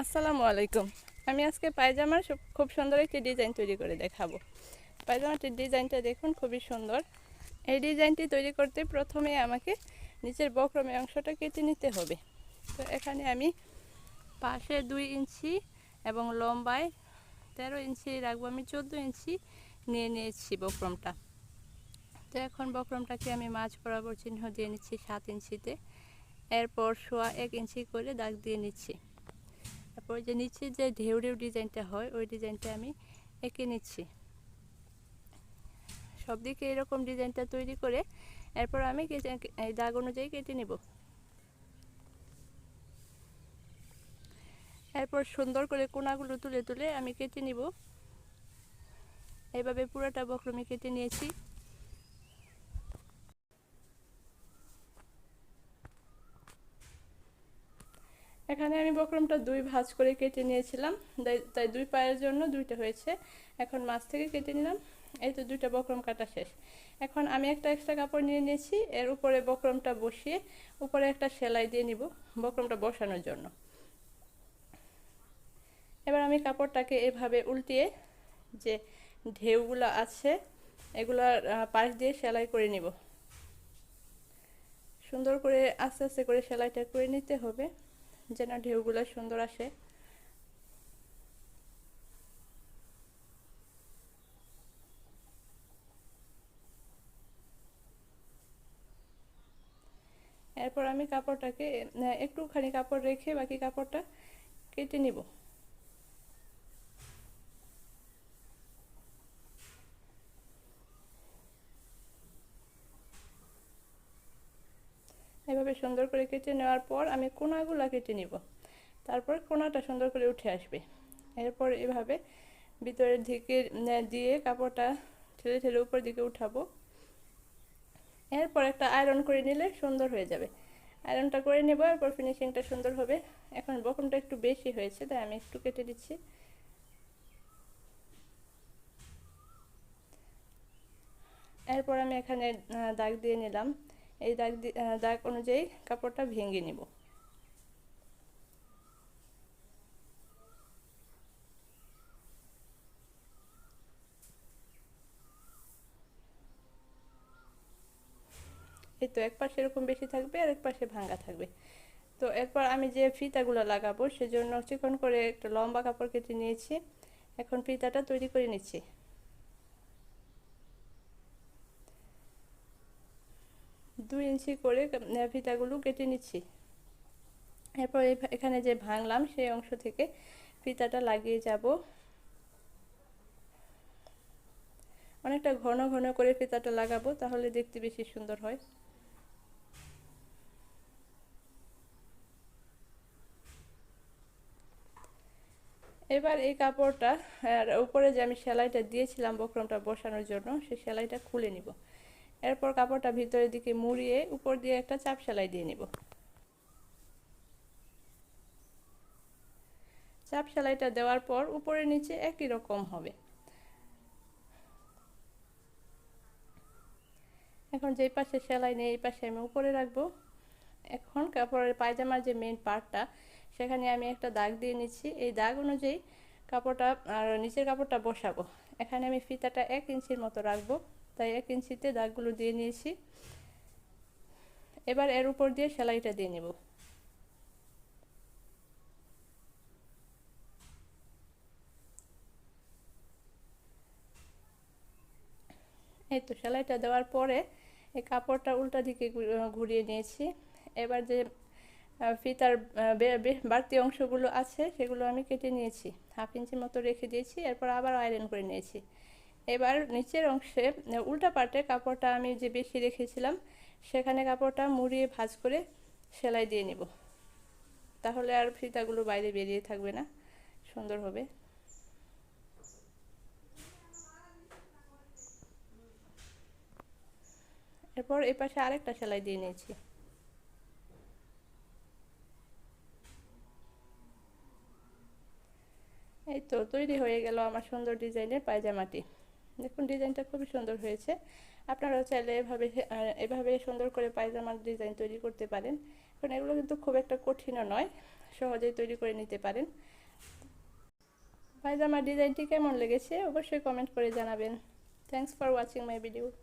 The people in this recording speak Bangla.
আসসালামু আলাইকুম। আমি আজকে পায়জামার খুব সুন্দর একটি ডিজাইন তৈরি করে দেখাবো। পায়জামাটির ডিজাইনটা দেখুন, খুবই সুন্দর। এই ডিজাইনটি তৈরি করতে প্রথমে আমাকে নিচের বক্রমের অংশটা কেটে নিতে হবে। তো এখানে আমি পাশে 2 ইঞ্চি এবং লম্বায় 13 ইঞ্চি রাখবো। আমি 14 ইঞ্চি নিয়েছি বক্রমটা। তো এখন বক্রমটাকে আমি মাঝ বরাবর চিহ্ন দিয়ে নিচ্ছি 7 ইঞ্চিতে। এরপর 1.25 ইঞ্চি করে দাগ দিয়ে নিচ্ছি। তারপর যে নিচে যে ঢেউ ঢেউ ডিজাইনটা হয় ওই ডিজাইনটা আমি এঁকে নিচ্ছি। সব দিকে এরকম ডিজাইনটা তৈরি করে এরপর আমি এই দাগ অনুযায়ী কেটে নেব। এরপর সুন্দর করে কোণাগুলো তুলে তুলে আমি কেটে নিব। এইভাবে পুরোটা বক্রমে কেটে নিয়েছি। এখানে আমি বক্রমটা 2 ভাঁজ করে কেটে নিয়েছিলাম, তাই 2 পায়ের জন্য 2টা হয়েছে। এখন মাছ থেকে কেটে নিলাম। এই তো 2টা বক্রম কাটা শেষ। এখন আমি একটা এক্সট্রা কাপড় নিয়ে নিয়েছি, এর উপরে বক্রমটা বসিয়ে উপরে একটা সেলাই দিয়ে নিব বক্রমটা বসানোর জন্য। এবার আমি কাপড়টাকে এভাবে উল্টিয়ে যে ঢেউগুলো আছে এগুলার পাশ দিয়ে সেলাই করে নিব। সুন্দর করে আস্তে আস্তে করে সেলাইটা করে নিতে হবে যেন ঢেউগুলো সুন্দর আসে। এরপর আমি কাপড়টাকে একটুখানি কাপড় রেখে বাকি কাপড়টা কেটে নিব। এভাবে সুন্দর করে কেটে নেওয়ার পর আমি কোণাগুলো কেটে নিব। তারপর কোণাটা সুন্দর করে উঠে আসবে। এরপর এভাবে ভিতরের দিকে দিয়ে কাপড়টা ঠেলে ঠেলে উপর দিকে উঠাবো। এরপর একটা আয়রন করে নিলে সুন্দর হয়ে যাবে। আয়রনটা করে নেব, এরপর ফিনিশিংটা সুন্দর হবে। এখন বক্রমটা একটু বেশি হয়েছে তাই আমি একটু কেটে দিচ্ছি। এরপর আমি এখানে দাগ দিয়ে নিলাম। এই দাগ অনুযায়ী কাপড়টা ভেঙে নিব। এই তো এক পাশে এরকম বেশি থাকবে আর এক পাশে ভাঙা থাকবে। তো এরপর আমি যে ফিতাগুলো লাগাবো সেজন্য চিকন করে একটা লম্বা কাপড় কেটে নিয়েছি। এখন ফিতাটা তৈরি করে নিচ্ছি। 2 ইঞ্চি করে ফিতাগুলো কেটে নিচ্ছি। এরপর এখানে যে ভাঙলাম সেই অংশ থেকে ফিতাটা লাগিয়ে যাব। অনেকটা ঘন ঘন করে ফিতাটা লাগাবো, তাহলে দেখতে বেশি সুন্দর হয়। এবার এই কাপড়টা উপরে যে আমি সেলাইটা দিয়েছিলাম বক্রমটা বসানোর জন্য সেই সেলাইটা খুলে নিব। এরপর কাপড়টা ভিতরের দিকে মুড়িয়ে উপর দিয়ে একটা চাপ সেলাই দিয়ে নিব। চাপ সেলাইটা দেওয়ার পর উপরে নিচে একই রকম হবে। এখন যেই পাশে সেলাই নেই এই পাশে আমি উপরে রাখবো। এখন কাপড়ের পায়জামার যে মেন পার্টটা সেখানে আমি একটা দাগ দিয়ে নিচ্ছি। এই দাগ অনুযায়ী কাপড়টা আর নিচের কাপড়টা বসাবো। এখানে আমি ফিতাটা 1 ইঞ্চির মতো রাখবো, তাই 1 ইঞ্চিতে দাগগুলো দিয়ে নিয়েছি। এবার এর উপর দিয়ে সেলাইটা দিয়ে নেব। এই তো সেলাইটা দেওয়ার পরে এই কাপড়টা উল্টা দিকে ঘুরিয়ে নিয়েছি। এবার যে ফিতার বাড়তি অংশগুলো আছে সেগুলো আমি কেটে নিয়েছি, 1/2 ইঞ্চি মতো রেখে দিয়েছি। এরপর আবার আয়রন করে নিয়েছি। এবার নিচের অংশে উল্টা পাটে কাপড়টা আমি যে বেশি রেখেছিলাম সেখানে কাপড়টা মুড়িয়ে ভাঁজ করে সেলাই দিয়ে নিব। তাহলে আর ফিতাগুলো বাইরে বেরিয়ে থাকবে না, সুন্দর হবে। এরপর এই পাশে আরেকটা সেলাই দিয়ে নিয়েছি। এই তো তৈরি হয়ে গেল আমার সুন্দর ডিজাইনের পায়জামাটি। দেখুন ডিজাইনটা খুবই সুন্দর হয়েছে। আপনারাও চাইলে এভাবে সুন্দর করে পায়জামার ডিজাইন তৈরি করতে পারেন। কারণ এগুলো কিন্তু খুব একটা কঠিনও নয়, সহজেই তৈরি করে নিতে পারেন। পায়জামার ডিজাইনটি কেমন লেগেছে অবশ্যই কমেন্ট করে জানাবেন। Thanks for watching my video.